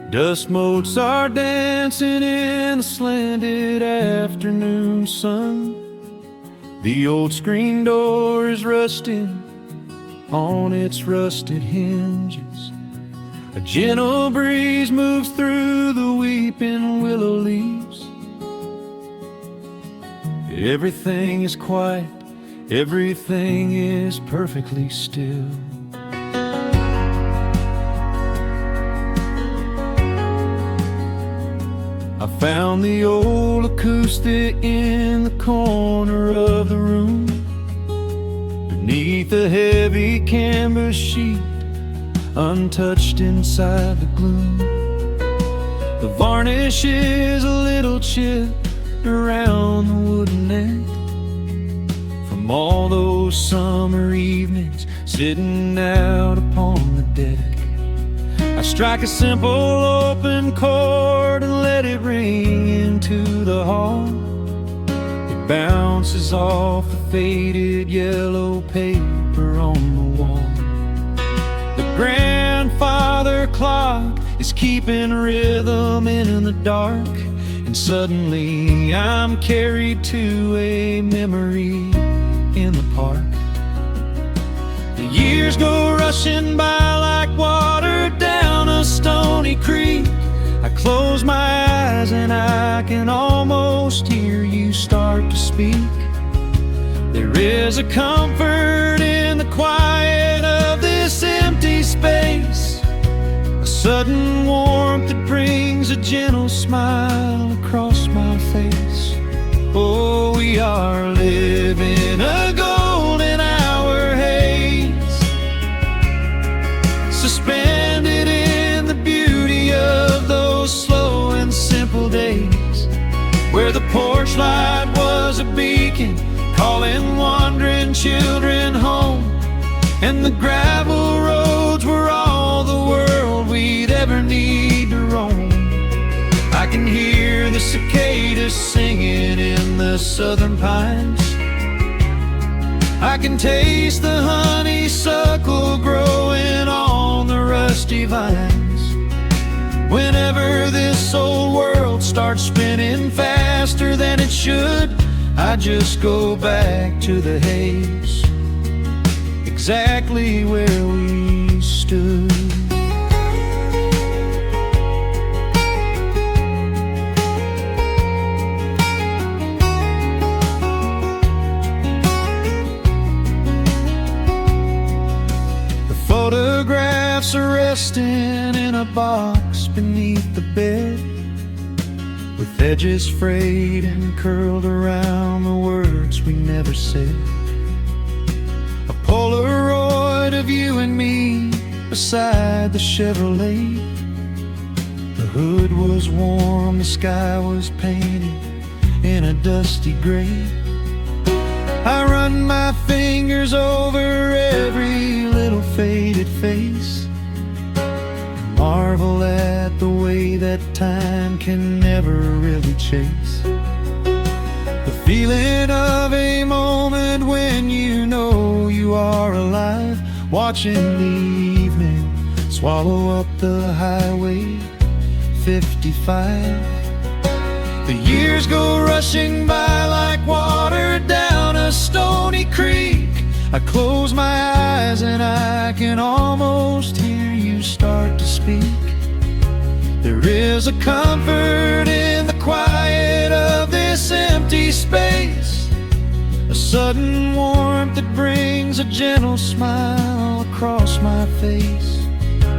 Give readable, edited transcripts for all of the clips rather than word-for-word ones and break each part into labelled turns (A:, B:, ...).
A: Dust motes are dancing in the slanted afternoon sun. The old screen door is rusting on its rusted hinges. A gentle breeze moves through the weeping willow leaves. Everything is quiet, everything is perfectly still. I found the old acoustic in the corner of the room, beneath a heavy canvas sheet, untouched inside the gloom. The varnish is a little chipped around the wooden neck from all those summer evenings sitting out upon the deck. I strike a simple open chord and let it ring into the hall. It bounces off the faded yellow paper on the wall. The grandfather clock is keeping rhythm in the dark, and suddenly I'm carried to a memory in the park. The years go rushing by like water down a stony creek. I close my eyes and I can almost hear you start to speak. There is a comfort in the quiet of this empty space, a sudden warmth that brings a gentle smile across my face. Oh, we are living a golden hour haze, suspended in the beauty of those slow and simple days, where the porch light was a beacon calling wandering children home, and the gravel roads were all the world we'd ever need to roam. I can hear the cicadas singing in the southern pines. I can taste the honeysuckle growing on the rusty vines. Whenever this old world starts spinning faster than it should, I just go back to the haze, exactly where we stood. Photographs are resting in a box beneath the bed, with edges frayed and curled around the words we never said. A Polaroid of you and me beside the Chevrolet. The hood was warm, the sky was painted in a dusty gray. I run my fingers over every little faded face, marvel at the way that time can never really chase. The feeling of a moment when you know you are alive, watching the evening swallow up the highway 55. The years go rushing by like water down a stony creek. I close my eyes and I can almost hear you start to speak. There is a comfort in the quiet of this empty space, a sudden warmth that brings a gentle smile across my face.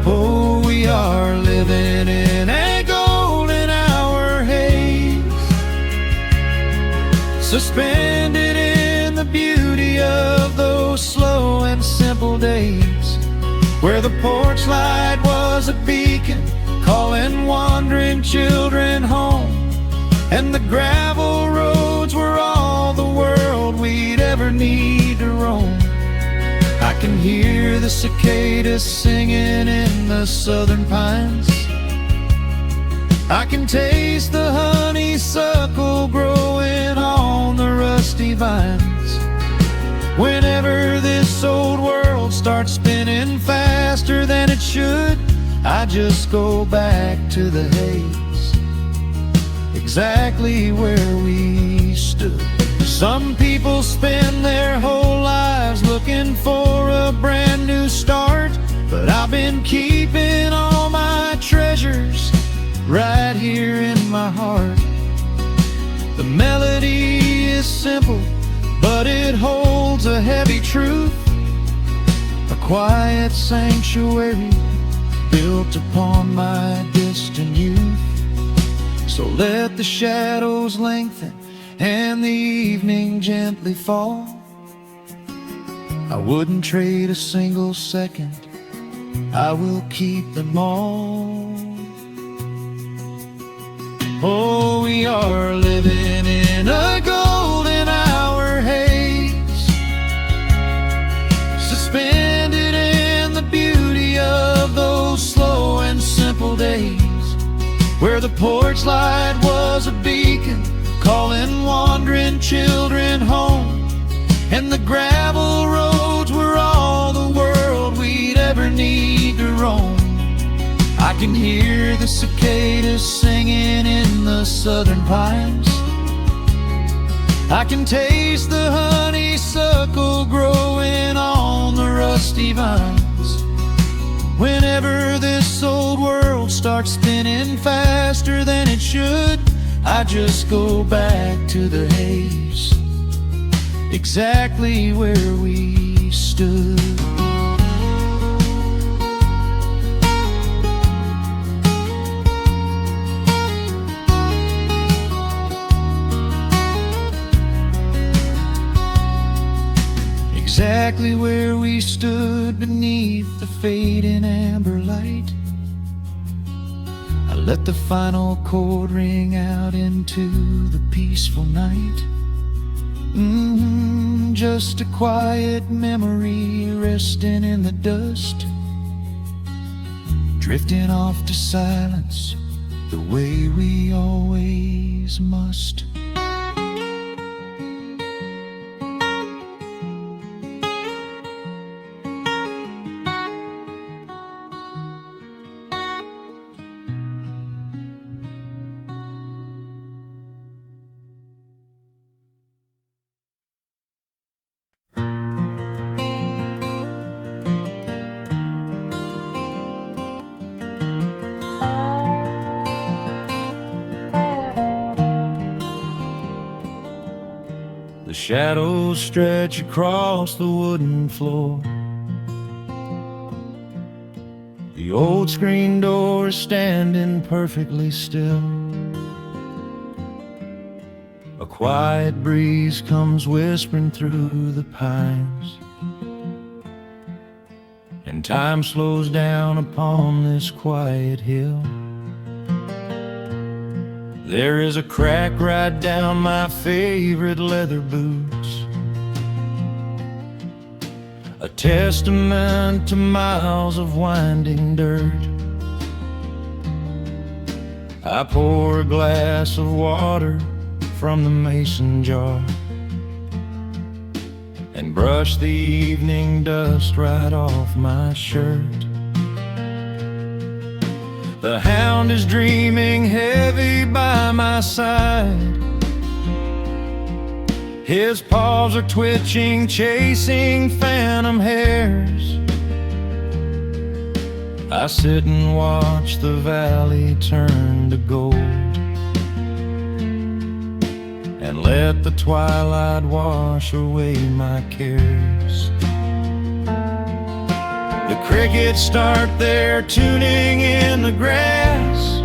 A: Oh, we are living in a golden hour haze, suspended in the beauty of those slow and simple days, where the porch light was a beacon calling wandering children home, and the gravel roads were all the world we'd ever need to roam. I can hear the cicadas singing in the southern pines. I can taste the honeysuckle growing on the rusty vines. Whenever this old world starts spinning faster than it should, I just go back to the haze, exactly where we stood. Some people spend their whole lives looking for a brand new start, but I've been keeping all my treasures right here in my heart. The melody is simple, but it holds a heavy truth, a quiet sanctuary built upon my distant youth. So let the shadows lengthen and the evening gently fall. I wouldn't trade a single second, I will keep them all. Oh, we are living in a golden hour haze, suspended in the beauty of those slow and simple days, where the porch light was a beacon calling wandering children home, and the gravel roads were all the world we'd ever need to roam. I can hear the cicadas singing in the southern pines, I can taste the honeysuckle growing on the rusty vines. Whenever this old world starts spinning faster than it should, I just go back to the haze, exactly where we stood. Exactly where we stood beneath the fading amber light. I let the final chord ring out into the peaceful night. Just a quiet memory resting in the dust, drifting off to silence the way we always must. The shadows stretch across the wooden floor. The old screen door is standing perfectly still. A quiet breeze comes whispering through the pines, and time slows down upon this quiet hill. There is a crack right down my favorite leather boots, a testament to miles of winding dirt. I pour a glass of water from the mason jar and brush the evening dust right off my shirt. The hound is dreaming heavy by my side, his paws are twitching, chasing phantom hares. I sit and watch the valley turn to gold, and let the twilight wash away my cares. The crickets start their tuning in the grass,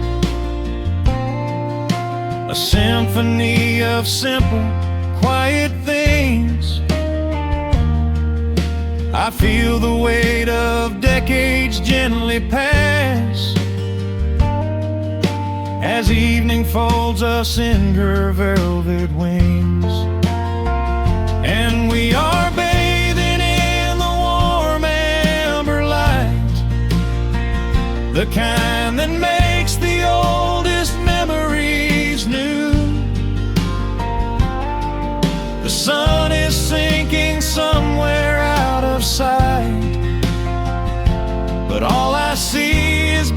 A: a symphony of simple, quiet things. I feel the weight of decades gently pass, as evening folds us in her velvet wings. And we are bathing in the warm amber light, the kind that makes the oldest memories new. The sun is sinking somewhere out of sight, but all I see is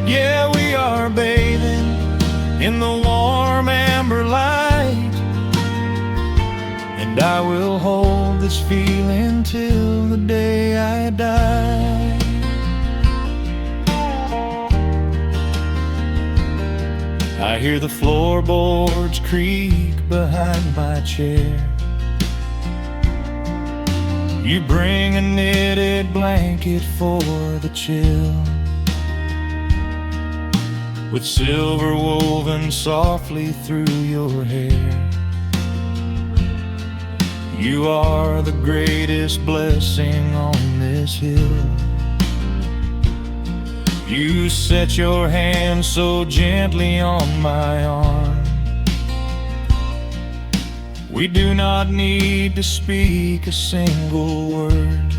A: Yeah, we are bathing in the warm amber light, and I will hold this feeling till the day I die. I hear the floorboards creak behind my chair. You bring a knitted blanket for the chill, with silver woven softly through your hair. You are the greatest blessing on this hill. You set your hand so gently on my arm. We do not need to speak a single word.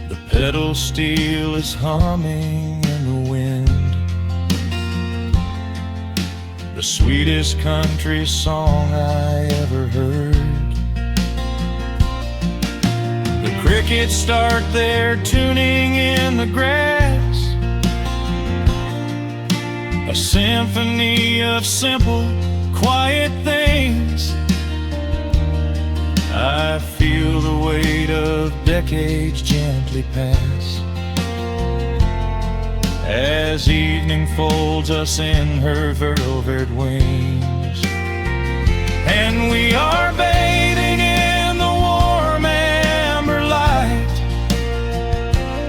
A: The pedal steel is humming in the wind, the sweetest country song I ever heard. The crickets start their tuning in the grass, a symphony of simple, quiet things. I feel the weight of decades gently pass, as evening folds us in her velvet wings. And we are bathing in the warm amber light,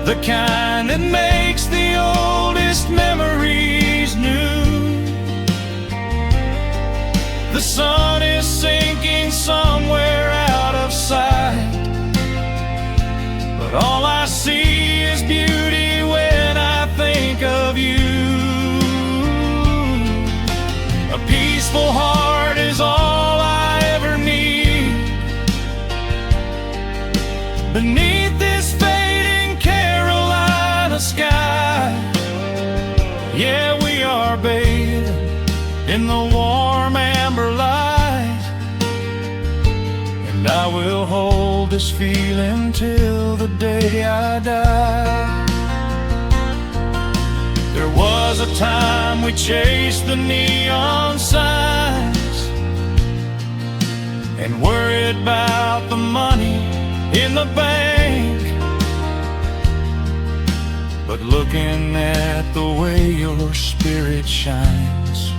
A: the kind that makes the oldest memories new. The sun is sinking somewhere out of sight, but all I see is beauty when I think of you. A peaceful heart is all I ever need. Beneath this fading Carolina sky, yeah, we are bathing in the warm amber light, and I will hold this feeling till the day I die. There was a time we chased the neon signs and worried about the money in the bank, but looking at the way your spirit shines,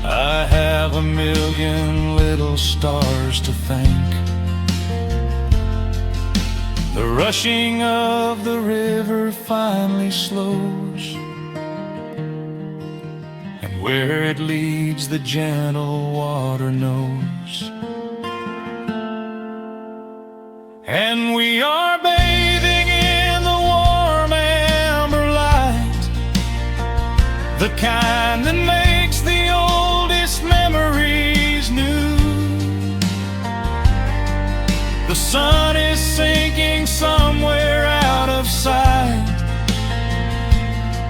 A: I have a million little stars to thank. The rushing of the river finally slows, and where it leads the gentle water knows. And we are bathing in the warm amber light, the kind that makes the oldest memories new. The sun is sinking somewhere out of sight,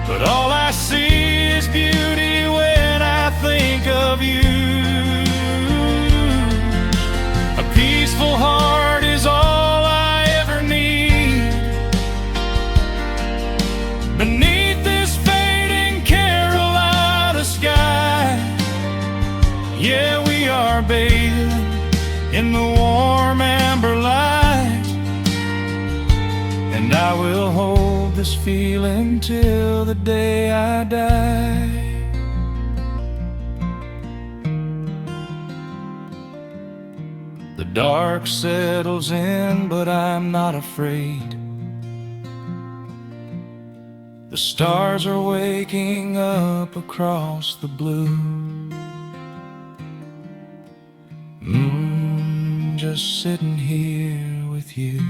A: but all I see is beauty when I think of you. A peaceful heart is all I ever need. Beneath this fading Carolina sky, yeah, we are bathing in the warm amber light, and I will hold this feeling till the day I die. The dark settles in, but I'm not afraid. The stars are waking up across the blue. Just sitting here with you,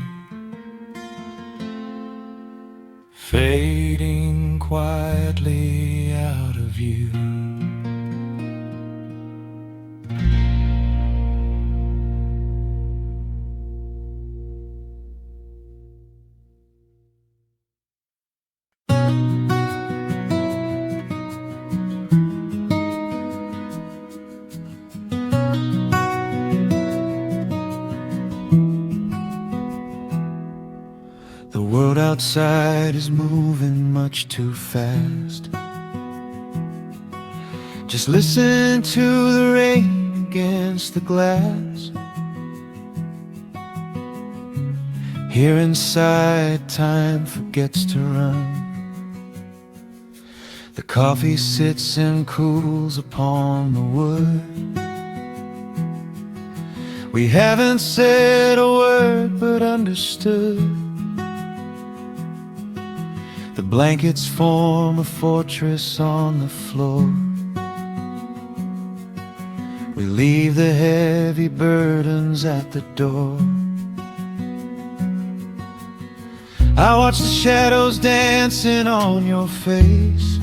A: fading quietly out of view. outside is moving much too fast. Just listen to the rain against the glass. Here inside, time forgets to run. The coffee sits and cools upon the wood. We haven't said a word but understood. The blankets form a fortress on the floor. We leave the heavy burdens at the door. I watch the shadows dancing on your face,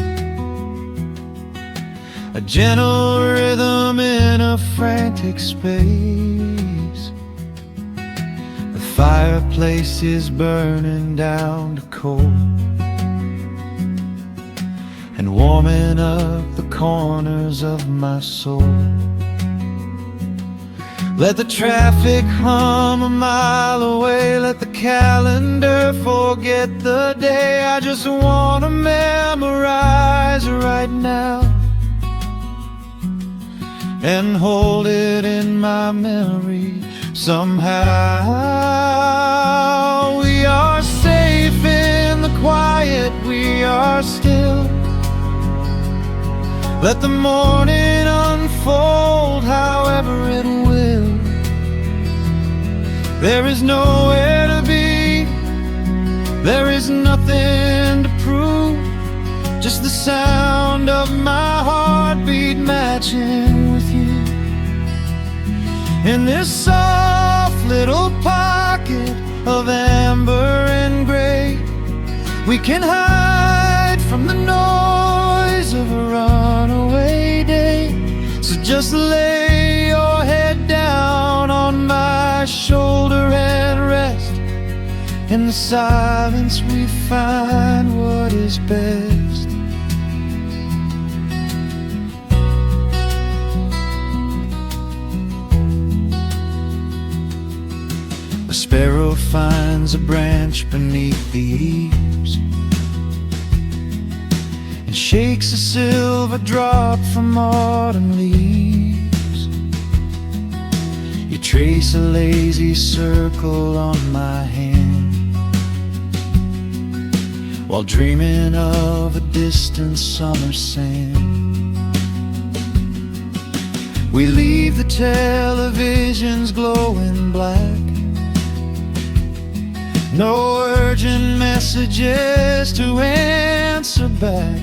A: a gentle rhythm in a frantic space. The fireplace is burning down to coal and warming up the corners of my soul. Let the traffic hum a mile away, let the calendar forget the day. I just wanna memorize right now and hold it in my memory somehow. We are safe in the quiet, we are still. Let the morning unfold however it will. There is nowhere to be, there is nothing to prove, just the sound of my heartbeat matching with you. In this soft little pocket of amber and gray, we can hide from the noise of a runaway day. So just lay your head down on my shoulder and rest. In the silence we find what is best. A sparrow finds a branch beneath the eaves and shakes a silver drop from autumn leaves. You trace a lazy circle on my hand while dreaming of a distant summer sand. We leave the televisions glowing black, no urgent messages to answer back.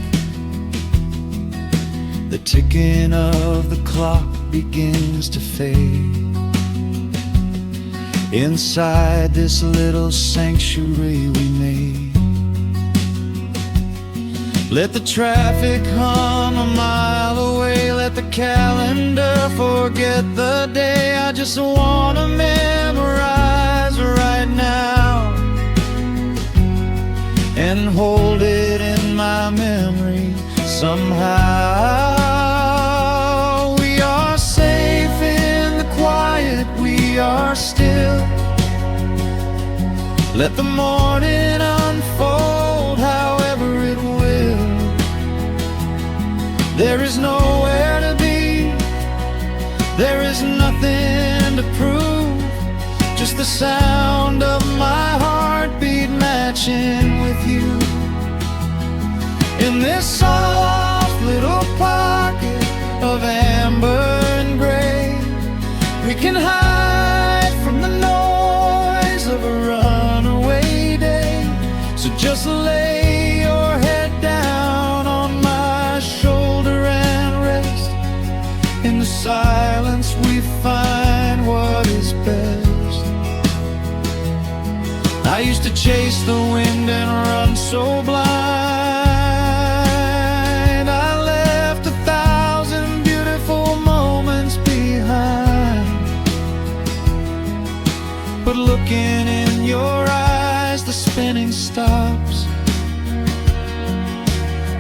A: The ticking of the clock begins to fade inside this little sanctuary we made. Let the traffic hum a mile away, let the calendar forget the day. I just wanna memorize right now and hold it in my memory somehow. We are safe in the quiet, we are still. Let the morning unfold however it will. There is nowhere to be, there is nothing to prove, just the sound of my heartbeat matching with you. In this soft little pocket of amber and gray, we can hide from the noise of a runaway day. So just lay your head down on my shoulder and rest. In the silence we find what is best. I used to chase the wind and run so blind. I left 1,000 beautiful moments behind. But looking in your eyes, the spinning stops.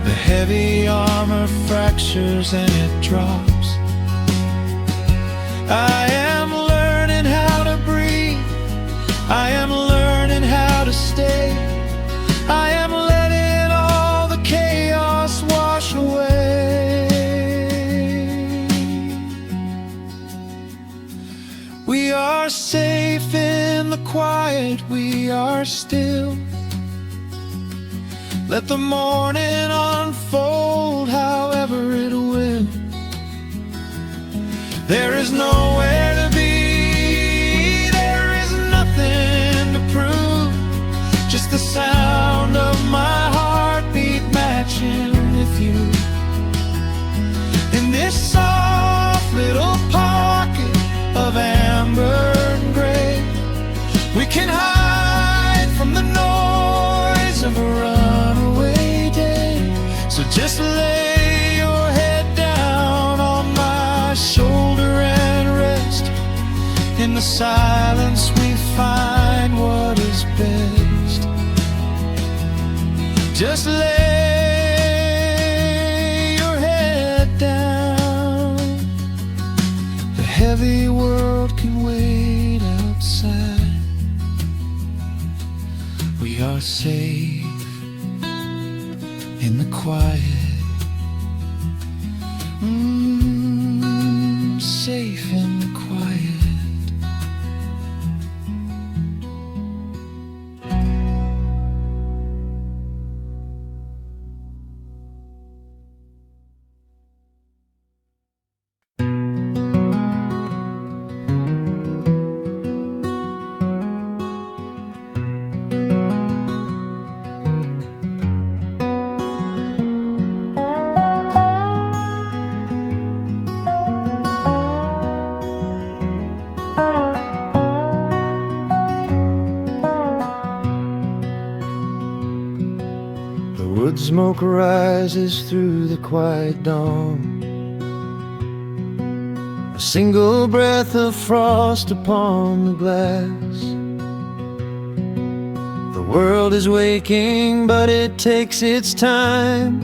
A: The heavy armor fractures and it drops. I am learning how to breathe, I am learning how to stay. night we are still. Let the morning unfold however it will. There is nowhere to be, there is nothing to prove, just the sound of my heartbeat matching with you. In this soft little pocket of amber and gray, we can hide from the noise of a runaway day. So just lay your head down on my shoulder and rest. In the silence we find what is best. Just lay your head down. The heavy world can wait outside. We are safe in the quiet. Safe in the quiet. Wood smoke rises through the quiet dawn, a single breath of frost upon the glass. The world is waking, but it takes its time.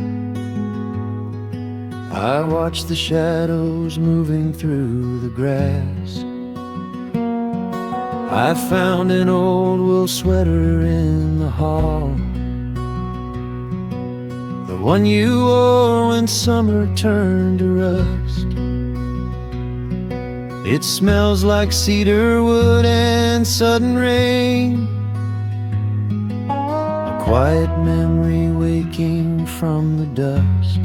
A: I watch the shadows moving through the grass. I found an old wool sweater in the hall, the one you wore when summer turned to rust. It smells like cedar wood and sudden rain, a quiet memory waking from the dust.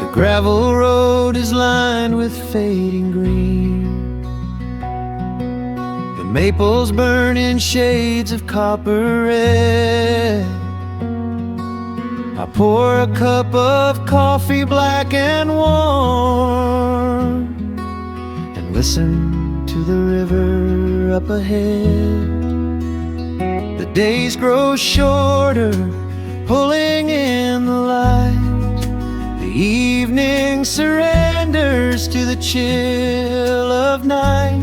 A: The gravel road is lined with fading green, the maples burn in shades of copper red. I pour a cup of coffee black and warm, and listen to the river up ahead. The days grow shorter, pulling in the light. The evening surrenders to the chill of night.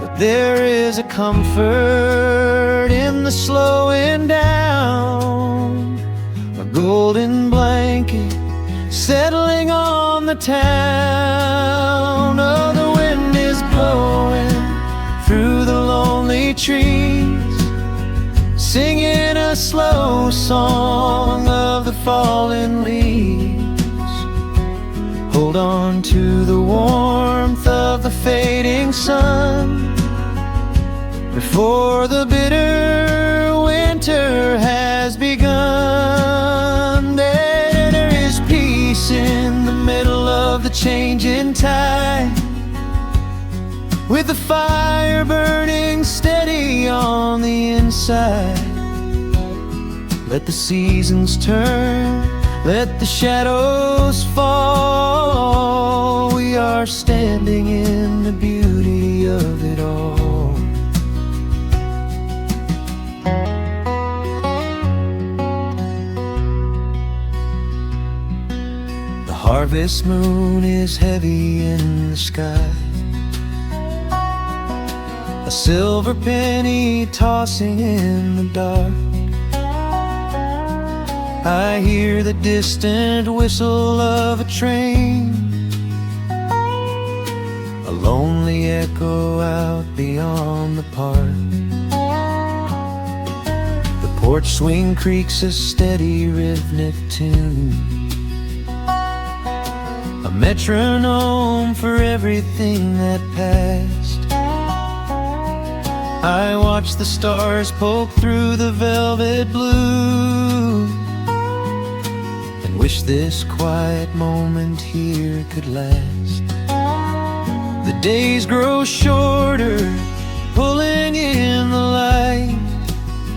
A: But there is a comfort in the slowing down, a golden blanket settling on the town. Oh, the wind is blowing through the lonely trees, singing a slow song of the fallen leaves. Hold on to the warmth of the fading sun before the bitter winter has begun. There is peace in the middle of the changing tide, with the fire burning steady on the inside. Let the seasons turn, let the shadows fall. We are standing in the beauty of it all. The harvest moon is heavy in the sky, a silver penny tossing in the dark. I hear the distant whistle of a train, a lonely echo out beyond the park. The porch swing creaks a steady rhythmic tune, a metronome for everything that passed. I watch the stars poke through the velvet blue and wish this quiet moment here could last. The days grow shorter, pulling in the light.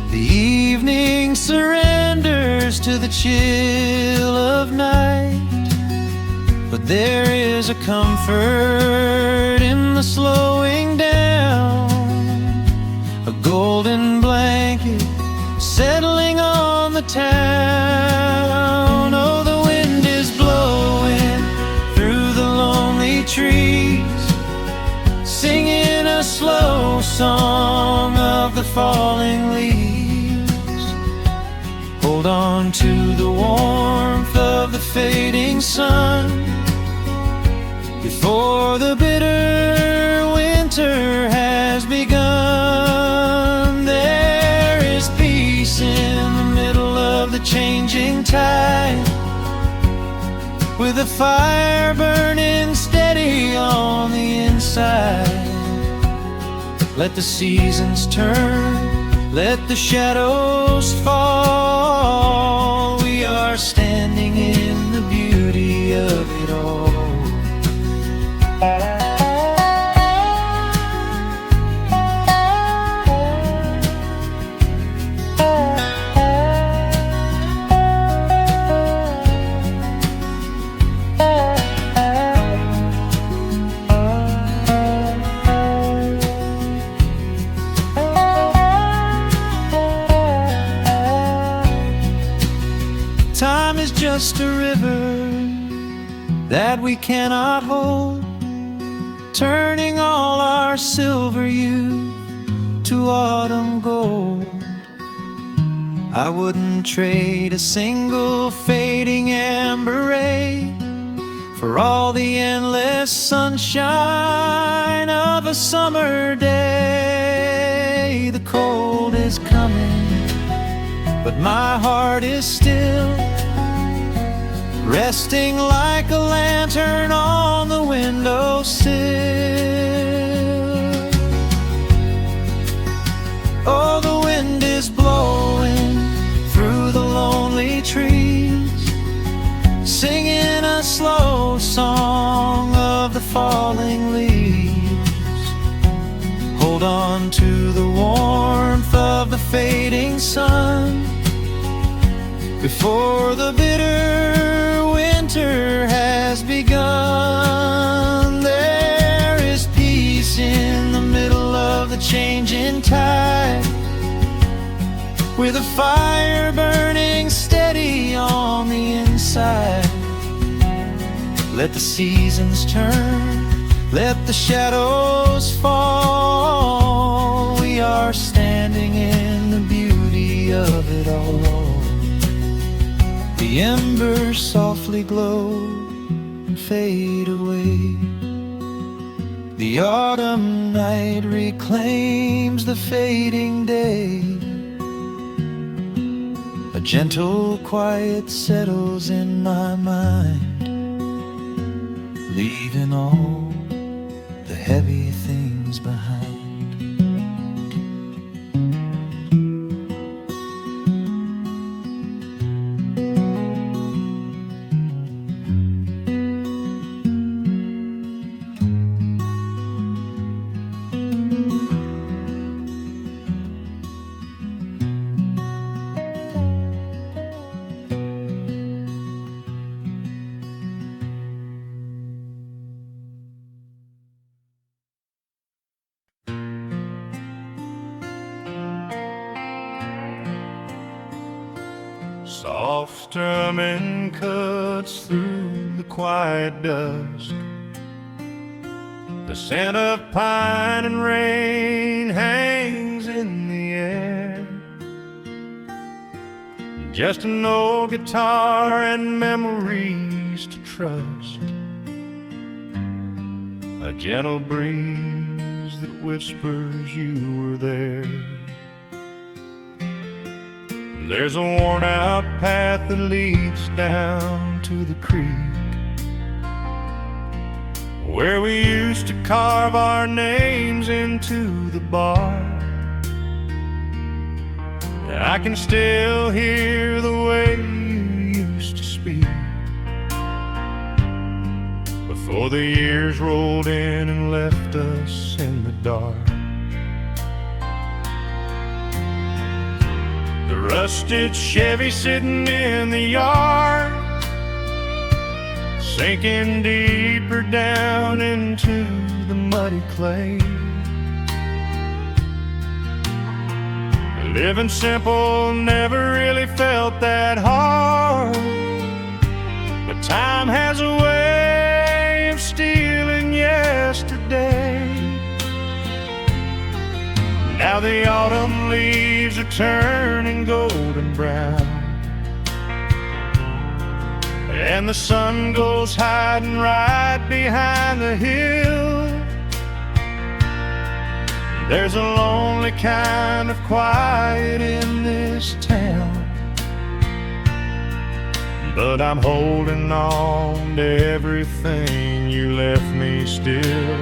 A: The evening surrenders to the chill of night. But there is a comfort in the slowing down, a golden blanket settling on the town. Oh, the wind is blowing through the lonely trees, singing a slow song of the falling leaves. Hold on to the warmth of the fading sun before the bitter winter has begun. There is peace in the middle of the changing tide, with a fire burning steady on the inside. Let the seasons turn, let the shadows fall. We are standing in the beauty of it all. Time is just a river that we cannot hold, turning all our silver youth to autumn gold. I wouldn't trade a single fading amber ray for all the endless sunshine of a summer day. The cold is coming, but my heart is still resting like a lantern on the windowsill. Oh, the wind is blowing through the lonely trees, singing a slow song of the falling leaves. Hold on to the warmth of the fading sun before the bitter winter has begun. There is peace in the middle of the changing tide, with a fire burning steady on the inside. Let the seasons turn, let the shadows fall. We are standing in the beauty of it all. The embers softly glow and fade away. The autumn night reclaims the fading day. A gentle quiet settles in my mind, leaving all the heavy things behind.
B: Soft strumming cuts through the quiet dusk. The scent of pine and rain hangs in the air. Just an old guitar and memories to trust. A gentle breeze that whispers you were there. There's a worn-out path that leads down to the creek, where we used to carve our names into the bark. I can still hear the way you used to speak before the years rolled in and left us in the dark. The rusted Chevy sitting in the yard, sinking deeper down into the muddy clay. Living simple never really felt that hard, but time has a way of stealing yesterday. Now the autumn leaves are turning golden brown, and the sun goes hiding right behind the hill. There's a lonely kind of quiet in this town, but I'm holding on to everything you left me still.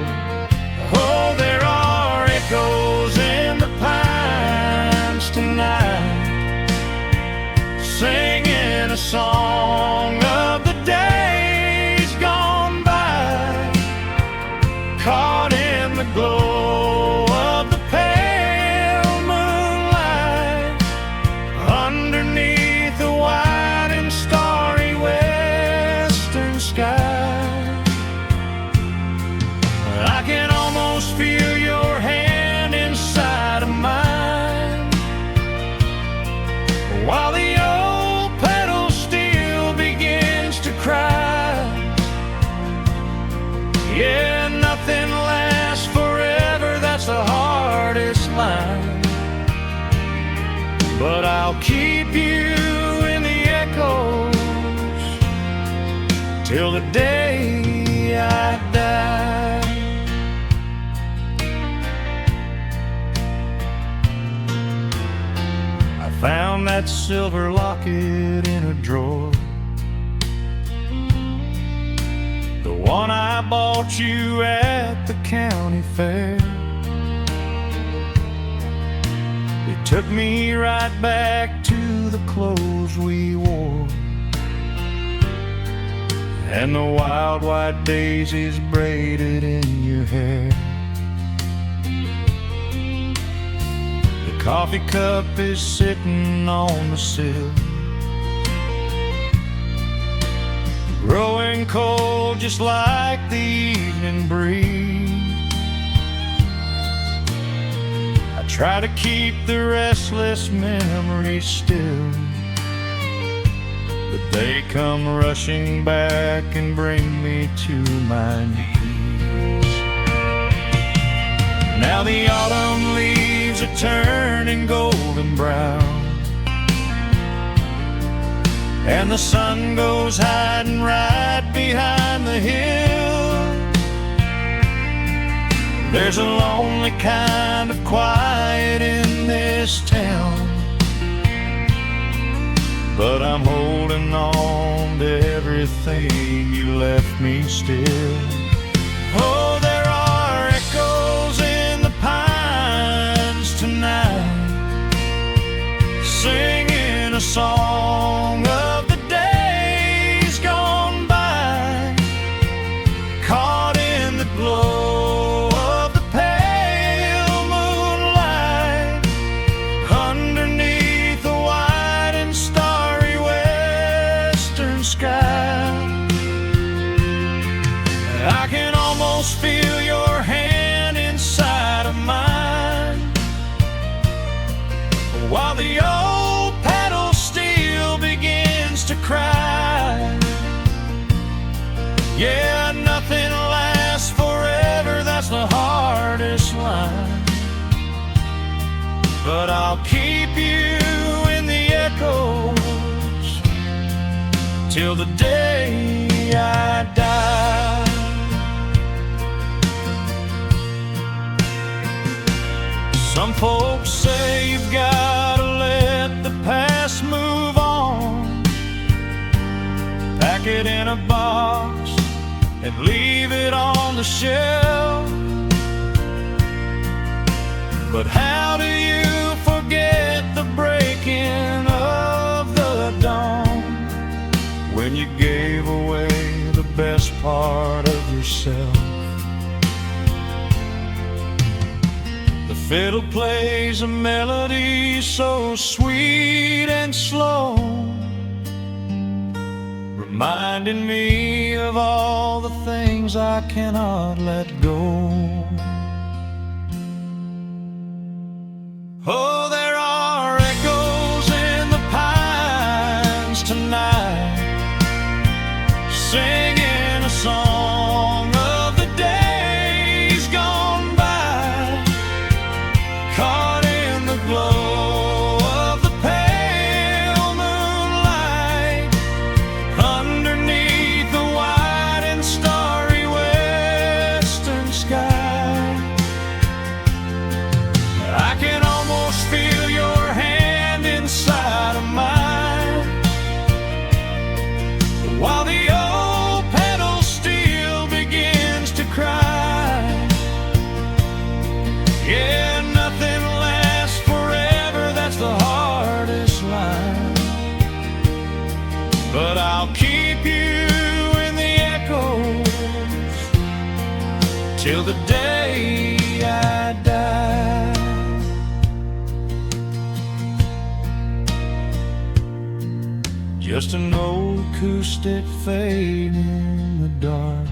B: Oh, there are echoes in the pines tonight, singing a song of the days gone by, caught in the glow of the pale moonlight, underneath the wide and starry western sky. I can almost feel your hand inside of mine, while the old pedal steel begins to cry. Yeah, nothing lasts forever, that's the hardest line, but I'll keep you in the echoes till the day I die. I found that silver locket in a drawer, the one I bought you at the county fair. It took me right back to the clothes we wore, and the wild white daisies braided in your hair. The coffee cup is sitting on the sill, growing cold just like the evening breeze. I try to keep the restless memories still, but they come rushing back and bring me to my knees. Now the autumn leaves are turning golden brown, and the sun goes hiding right behind the hill. There's a lonely kind of quiet in this town, but I'm holding on to everything you left me still. Oh, there are echoes in the pines tonight, singing a song of the days gone by, caught in the glow of the pale moonlight, underneath the wide and starry western sky. I can almost feel your hand inside of mine, while the old pedal steel begins to cry. Yeah, nothing lasts forever, that's the hardest line, but I'll keep you in the echoes till the day I die. Some folks say you've gotta let the past move on, pack it in a box and leave it on the shelf. But how do you forget the break when you gave away the best part of yourself. The fiddle plays a melody so sweet and slow, reminding me of all the things I cannot let go. Oh, there are echoes in the pines tonight, singing a song of the days gone by, caught in the glow of the pale moonlight, underneath the wide and starry western sky. I can almost feel your hand inside of mine, while the old pedal steel begins to cry. Yeah, nothing lasts forever, that's the hardest line, but I'll keep you in the echoes till the day I die. Just an old acoustic fading in the dark,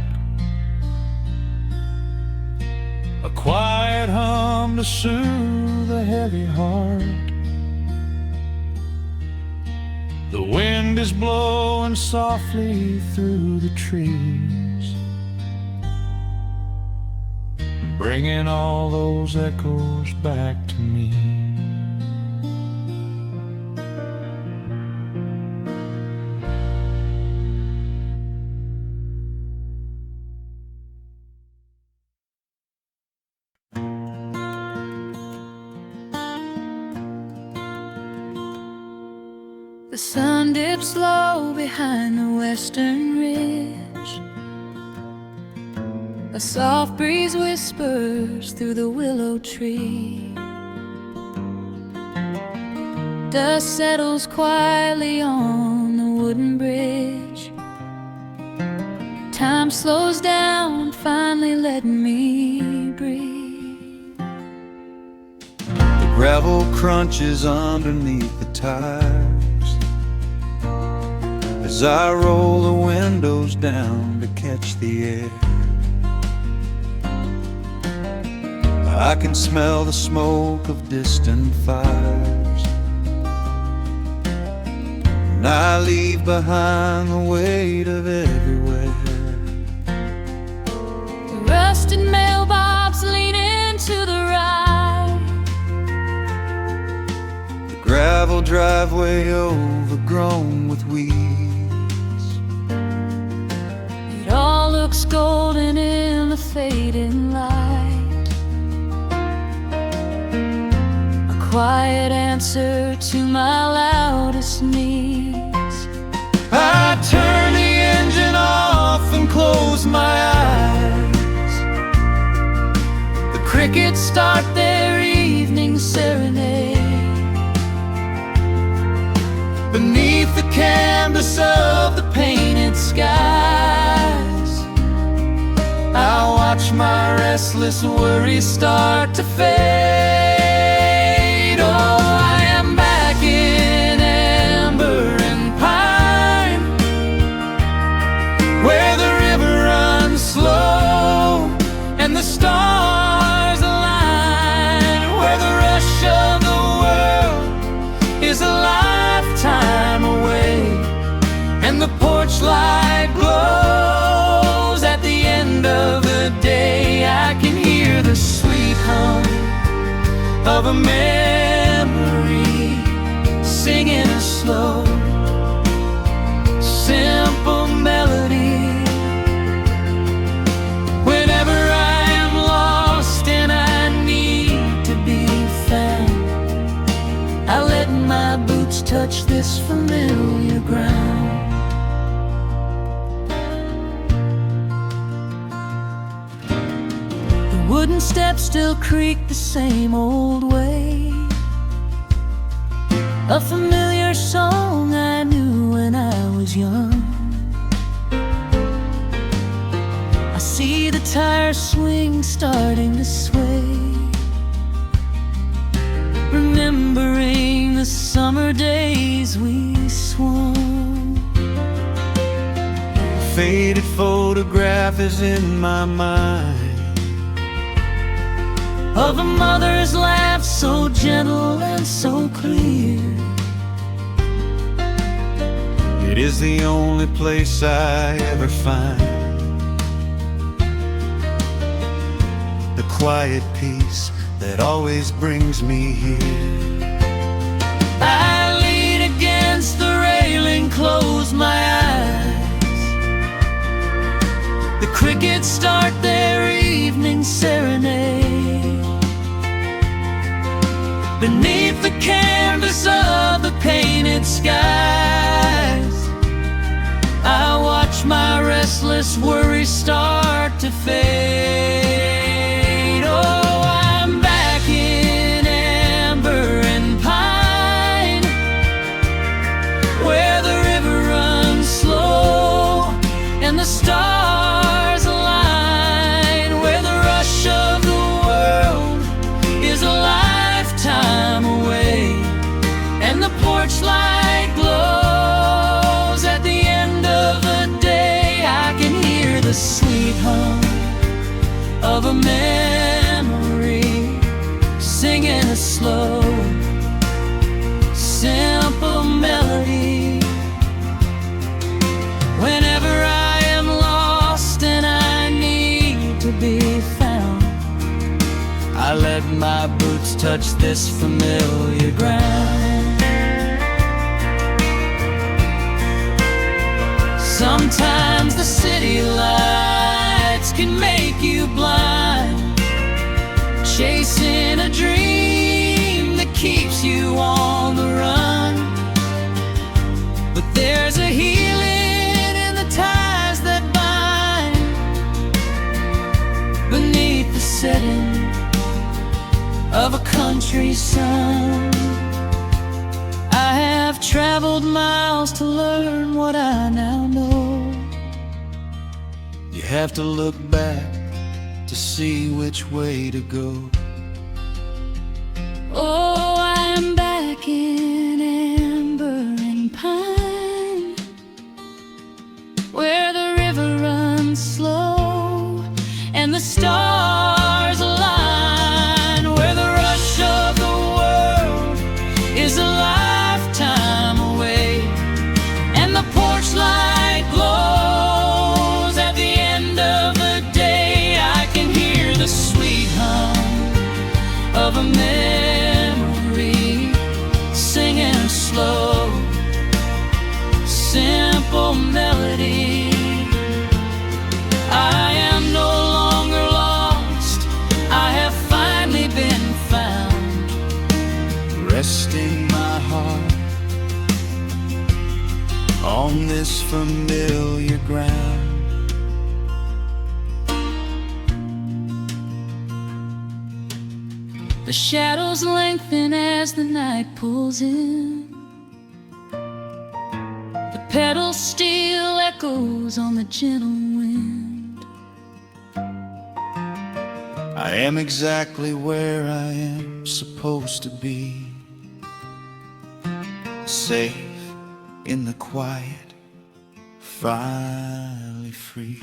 B: a quiet hum to soothe a heavy heart. The wind is blowing softly through the trees, bringing all those echoes back to me.
C: The sun dips low behind the western ridge. A soft breeze whispers through the willow tree. Dust settles quietly on the wooden bridge. Time slows down, finally letting me breathe.
A: The gravel crunches underneath the tires as I roll the windows down to catch the air. I can smell the smoke of distant fires, and I leave behind the weight of everywhere.
C: The rusted mailbox leaning to the right,
A: The gravel driveway overgrown with weeds.
C: it all looks golden in the fading light. A quiet answer to my loudest needs.
A: I turn the engine off and close my eyes.
C: The crickets start their evening serenade.
A: Beneath the canvas of the painted skies, I watch my restless worries start to fade. Oh, I am back in amber and pine, where the river runs slow and the stars align, where the rush of the world is a lifetime away, and the porch light glows at the end of the day. I can hear the sweet hum of a memory singing a slow, simple melody. Whenever I am lost and I need to be found, I let my boots touch this familiar ground. The wooden steps still creak the same old way, a familiar song I knew when I was young.
C: wire swing starting to sway, remembering the summer days we swung.
A: A faded photograph is in my mind
C: of a mother's laugh so gentle and so clear.
A: It is the only place I ever find the quiet peace that always brings me here.
C: I lean against the railing, close my eyes. The crickets start their evening serenade. Beneath the canvas of the painted skies, I watch my restless worries start to fade. Oh, I'm back in amber and pine, where the river runs slow and the stars align, where the rush of the world is a lifetime away, and the porch light glows at the end of the day. I can hear the sweet hum of a memory, singing a slow, simple melody. Whenever I am lost and I need to be found, I let my boots touch this familiar ground. Sometimes the city lights can make you blind, chasing a dream that keeps you on the run. But there's a healing in the ties that bind beneath the setting of a country sun. I have traveled miles to learn what I now know.
A: You have to look back to see which way to go.
C: Oh, I'm back in amber and pine, where the river runs slow and the stars align, where the rush of the world is a lifetime away, and the porch light glows at the end of the day. I can hear the sweet hum of a memory, singing a slow, simple melody. I am no longer lost, I have finally been found,
A: Resting my heart on this familiar ground.
C: the shadows lengthen as the night pulls in. The pedal steel echoes on the gentle wind.
A: I am exactly where I am supposed to be, safe in the quiet, finally free.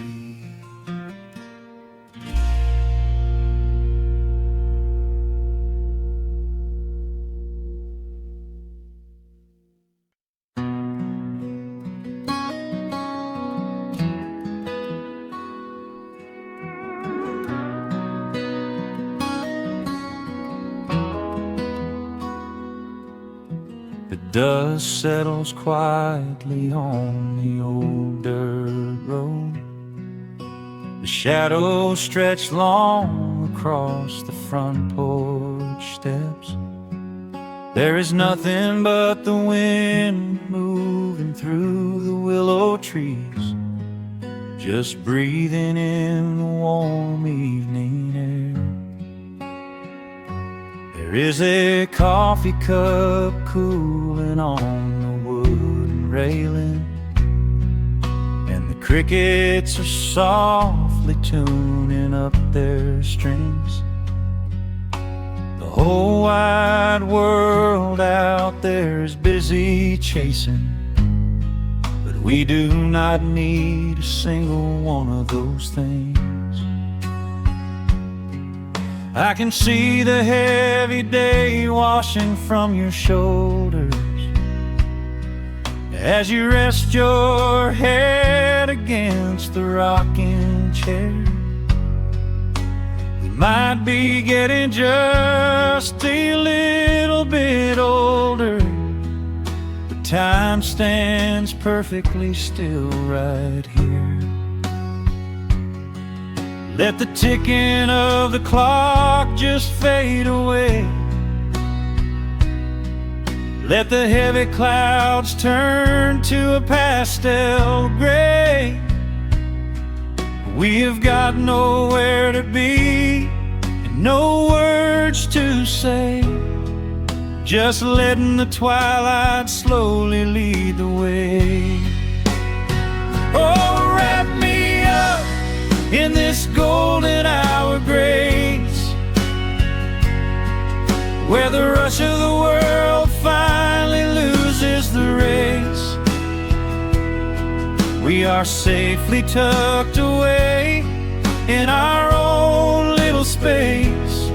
B: The dust settles quietly on the old dirt road. The shadows stretch long across the front porch steps. There is nothing but the wind moving through the willow trees, just breathing in the warm evening air. There is a coffee cup cooling on the wooden railing, and the crickets are soft
A: softly tuning up their strings. The whole wide world out there is busy chasing, but we do not need a single one of those things. I can see the heavy day washing from your shoulders as you rest your head against the rocking chair. We might be getting just a little bit older, but time stands perfectly still right here. Let the ticking of the clock just fade away. Let the heavy clouds turn to a pastel gray. We have got nowhere to be and no words to say, just letting the twilight slowly lead the way. Oh, wrap me up in this golden hour grace, where the rush of the world finally loses the race. We are safely tucked away in our own little space,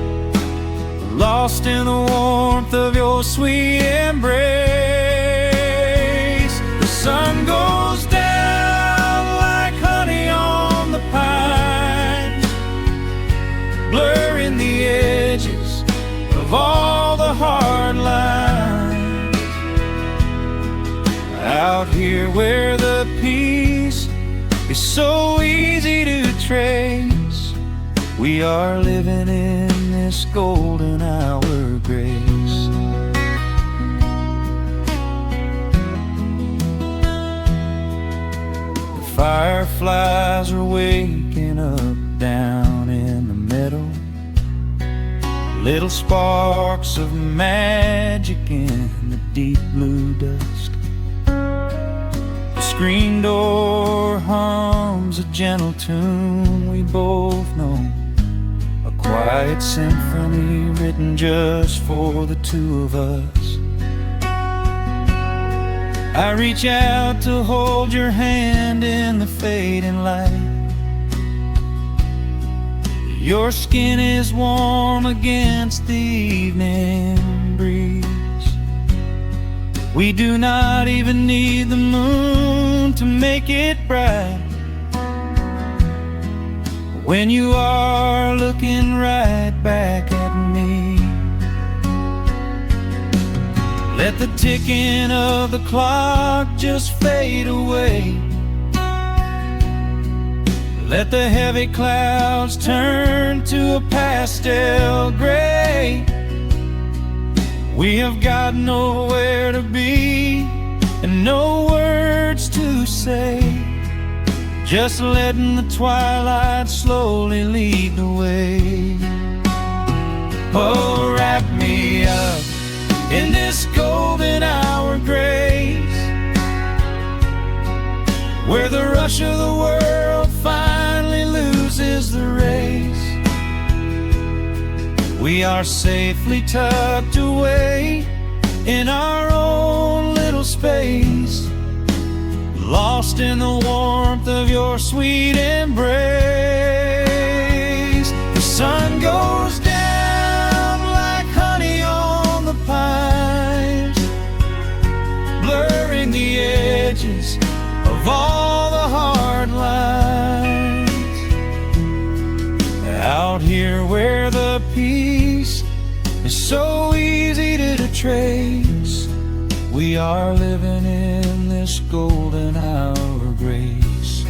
A: lost in the warmth of your sweet embrace. The sun goes down like honey on the pines, blurring the edges of all the hard lines. Out here where the peace is so easy to trace, we are living in this golden hour grace. The fireflies are waking up down in the meadow, little sparks of magic in the deep blue dusk. The screen door hums a gentle tune we both know, a quiet symphony written just for the two of us. I reach out to hold your hand in the fading light. Your skin is warm against the evening breeze. We do not even need the moon to make it bright, when you are looking right back at me. Let the ticking of the clock just fade away. Let the heavy clouds turn to a pastel gray. We have got nowhere to be and no words to say, just letting the twilight slowly lead the way. Oh, wrap me up in this golden hour grace, where the rush of the world finally loses the race. We are safely tucked away in our own little space, lost in the warmth of your sweet embrace. The sun goes down like honey on the pines, blurring the edges of all the hard lines. Out here where the peace is so easy to trace, we are living in this golden hour grace.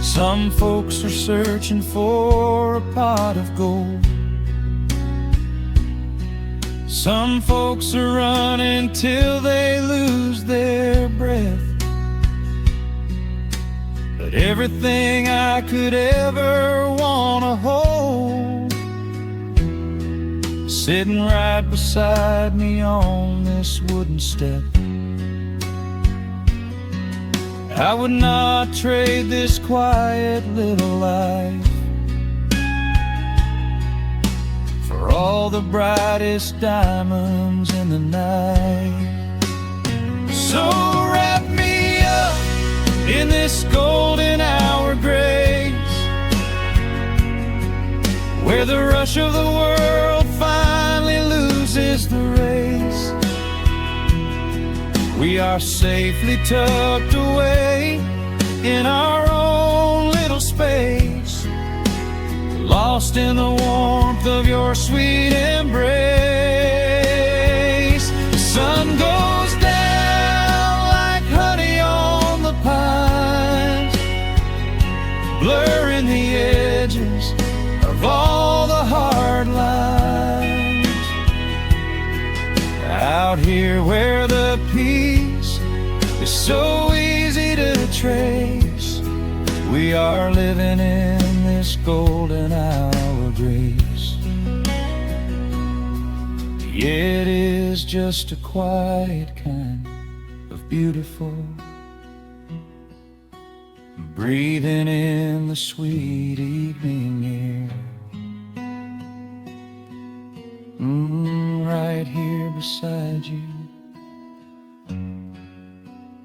A: Some folks are searching for a pot of gold, some folks are running till they lose their breath. But everything I could ever wanna hold, sitting right beside me on this wooden step. I would not trade this quiet little life for all the brightest diamonds in the night. So wrap me up in this golden hour grace, where the rush of the world finally loses the race. We are safely tucked away in our own little space, lost in the warmth of your sweet embrace. The sun goes down like honey on the pines, blurring the edges of all the hard lines. Out here where the peace is so easy to trace, we are living in this golden hour grace. It is just a quiet kind of beautiful, breathing in the sweet evening air. Right here beside you,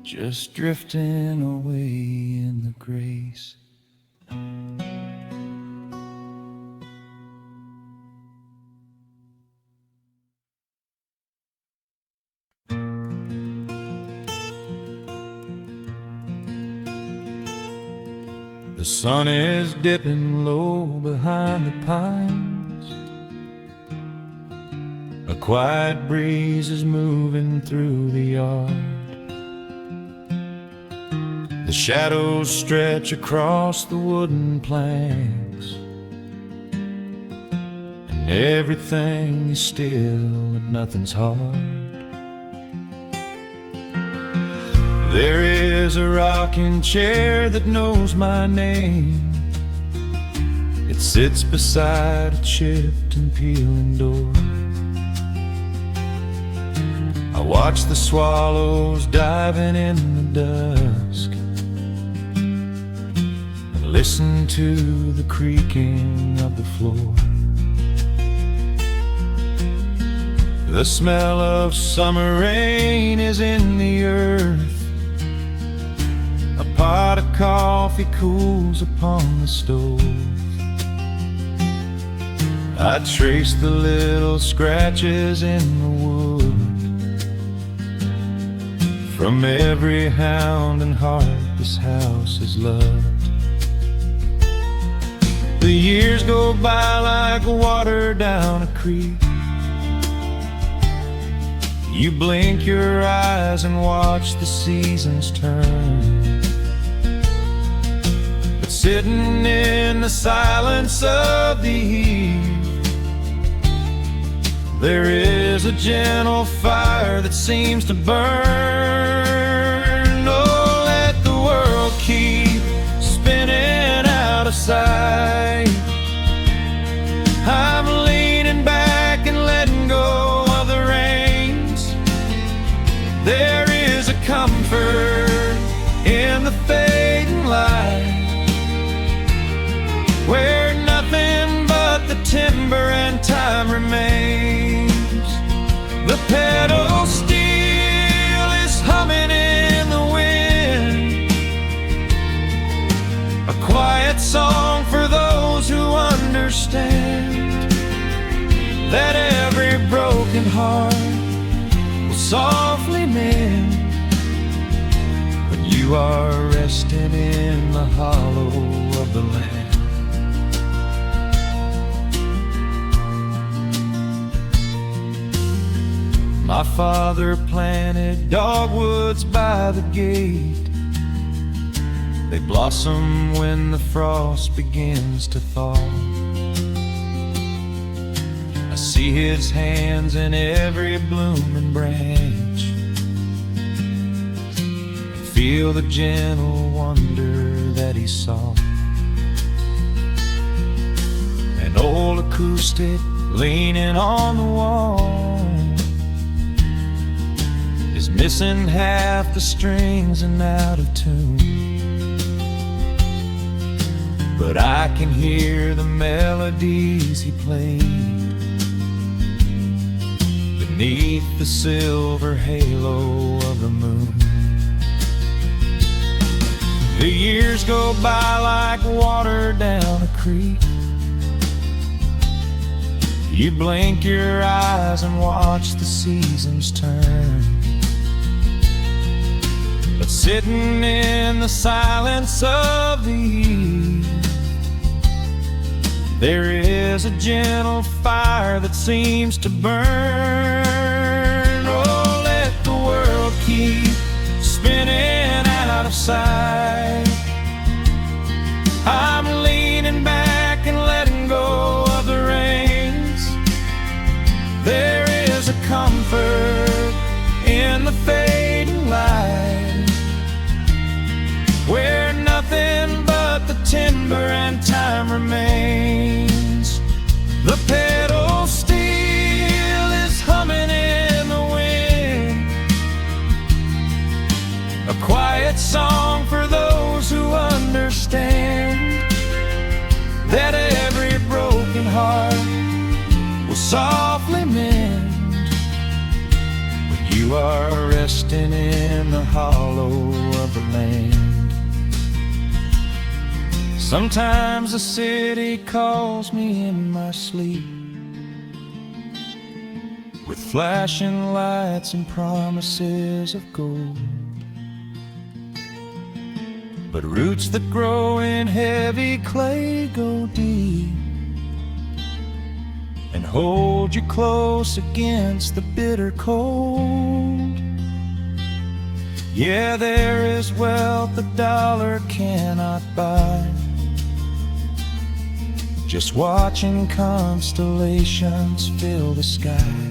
A: just drifting away in the grace. The sun is dipping low behind the pines. A quiet breeze is moving through the yard. The shadows stretch across the wooden planks, and everything is still and nothing's hard. There is a rocking chair that knows my name. It sits beside a chipped and peeling door. I watch the swallows diving in the dusk, and listen to the creaking of the floor. The smell of summer rain is in the earth. A pot of coffee cools upon the stove. I trace the little scratches in the wood from every hound and heart this house has loved. The years go by like water down a creek. You blink your eyes and watch the seasons turn. But sitting in the silence of the eve, there is a gentle fire that seems to burn. Oh, let the world keep spinning out of sight. I'm leaning back and letting go of the reins. There is a comfort in the fading light, where nothing but the timber and time remains. The pedal steel is humming in the wind, a quiet song for those who understand that every broken heart will softly mend when you are resting in the hollow of the land. My father planted dogwoods by the gate. They blossom when the frost begins to thaw. I see his hands in every blooming branch, and feel the gentle wonder that he saw. An old acoustic leaning on the wall, his missing half the strings and out of tune. But I can hear the melodies he played beneath the silver halo of the moon. The years go by like water down a creek. You blink your eyes and watch the seasons turn. But sitting in the silence of the eve, there is a gentle fire that seems to burn. Oh, let the world keep spinning out of sight. I'm leaning back and letting go of the reins. There is a comfort in the fading light, where nothing but the timber and time remains. The pedal steel is humming in the wind, a quiet song for those who understand that every broken heart will softly mend when you are resting in the hollow of the land. Sometimes the city calls me in my sleep, with flashing lights and promises of gold. But roots that grow in heavy clay go deep and hold you close against the bitter cold. Yeah, there is wealth a dollar cannot buy, just watching constellations fill the sky.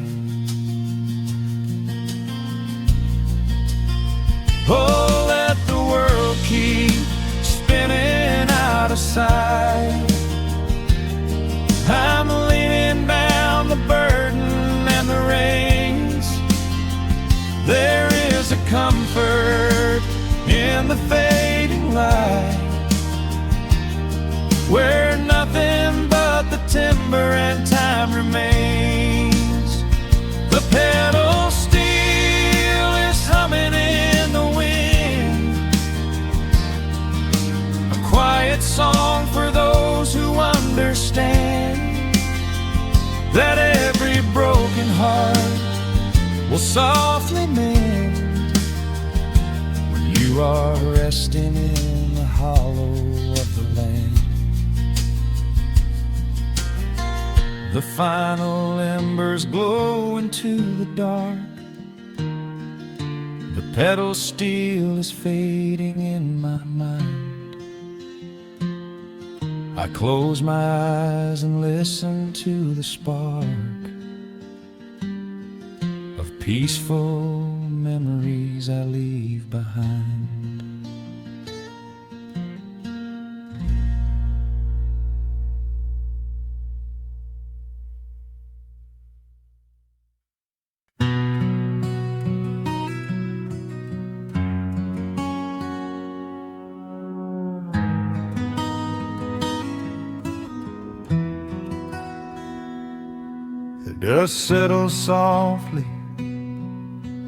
A: Oh, let the world keep spinning out of sight. I'm leaning down the burden and the reins. There is a comfort in the fading light, where nothing but the timber and time remains. The pedal steel is humming in the wind, a quiet song for those who understand that every broken heart will softly mend when you are resting in the hollow of the land. The final embers glow into the dark. The pedal steel is fading in my mind. I close my eyes and listen to the spark of peaceful memories I leave behind. The dust settles softly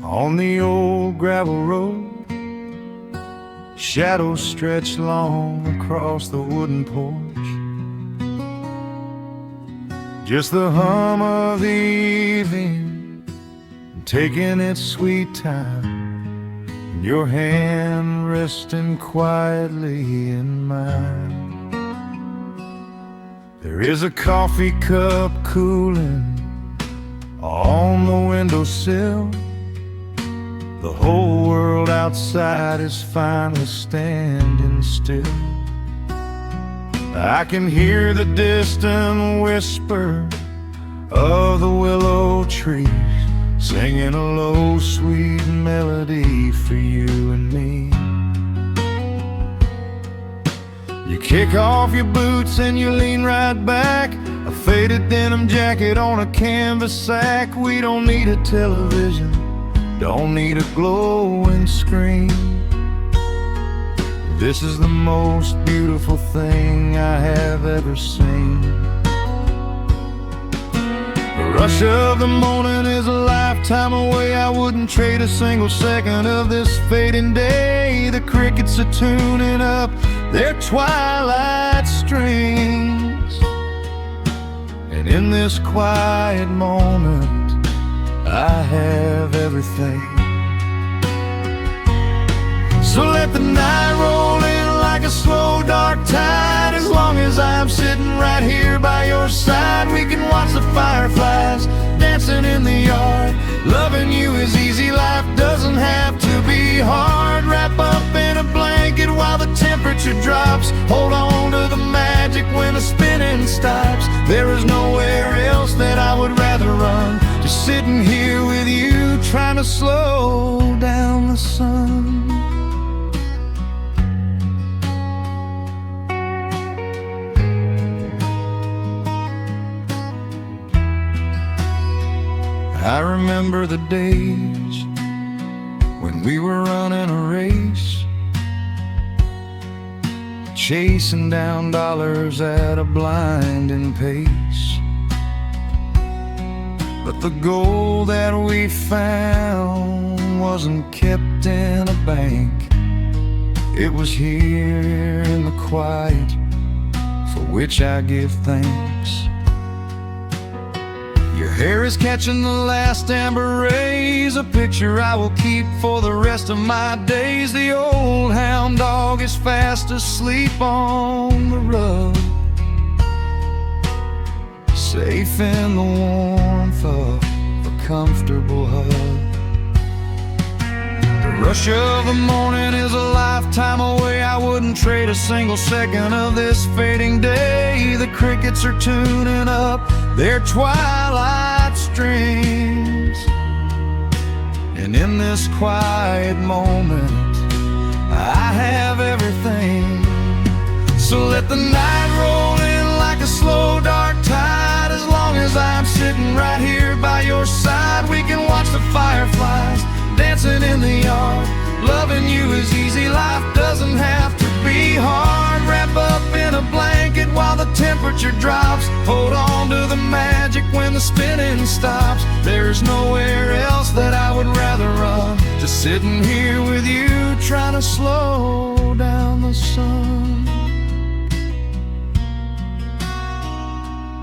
A: on the old gravel road. Shadows stretch long across the wooden porch. Just the hum of the evening taking its sweet time, and your hand resting quietly in mine. There is a coffee cup cooling on the windowsill. The whole world outside is finally standing still. I can hear the distant whisper of the willow trees, singing a low, sweet melody for you and me. You kick off your boots and you lean right back, a faded denim jacket on a canvas sack. We don't need a television don't need a glowing screen. This is the most beautiful thing I have ever seen. The rush of the morning is a lifetime away. I wouldn't trade a single second of this fading day. The crickets are tuning up their twilight strings, and in this quiet moment I have everything. So let the night roll in like a slow dark tide. As long as I'm sitting right here by your side, we can watch the fireflies dancing in the yard. Loving you is easy, life doesn't have to be hard. Wrap up in a blanket while the temperature drops. Hold on to the magic when the spinning stops. There is nowhere else that I would rather run. Just sitting here with you, trying to slow down the sun. I remember the days when we were running a race, chasing down dollars at a blinding pace. But the gold that we found wasn't kept in a bank. It was here in the quiet, for which I give thanks. Your hair is catching the last amber rays, a picture I will keep for the rest of my days. The old hound dog is fast asleep on the rug, safe in the warmth of a comfortable hug. The rush of the morning is a lifetime away. I wouldn't trade a single second of this fading day. The crickets are tuning up their twilight strings, and in this quiet moment I have everything. So let the night roll in like a slow dark tide. As long as I'm sitting right here by your side, we can watch the fireflies dancing in the yard. Loving you is easy, life doesn't have to be hard. Wrap up in a blanket while the temperature drops. Hold on to the magic when the spinning stops. There's nowhere else that I would rather run. Just sitting here with you, trying to slow down the sun.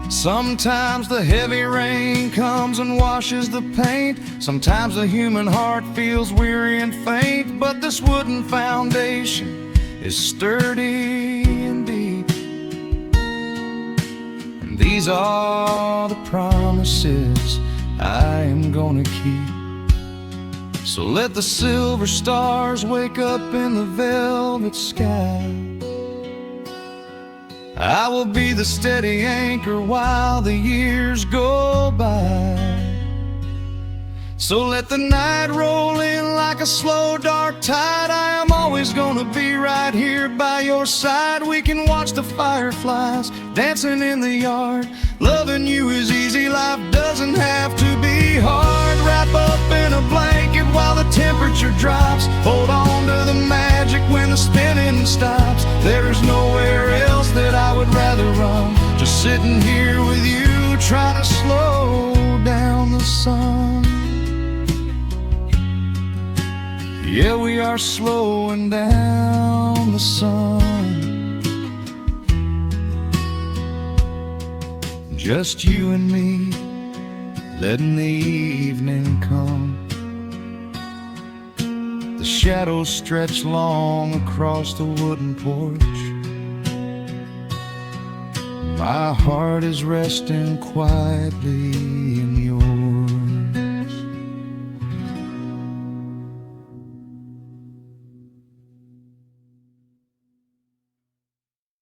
A: Sometimes the heavy rain comes and washes the paint. Sometimes the human heart feels weary and faint. But this wooden foundation is sturdy and deep, and these are the promises I am gonna keep. So let the silver stars wake up in the velvet sky. I will be the steady anchor while the years go by. So let the night roll in like a slow dark tide. I am always gonna be right here by your side. We can watch the fireflies dancing in the yard. Loving you is easy, life doesn't have to be hard. Wrap up in a blanket while the temperature drops. Hold on to the magic when the spinning stops. There's nowhere else that I would rather run. Just sitting here with you, trying to slow down the sun. Yeah, we are slowing down the sun. Just you and me, letting the evening come. The shadows stretch long across the wooden porch. My heart is resting quietly in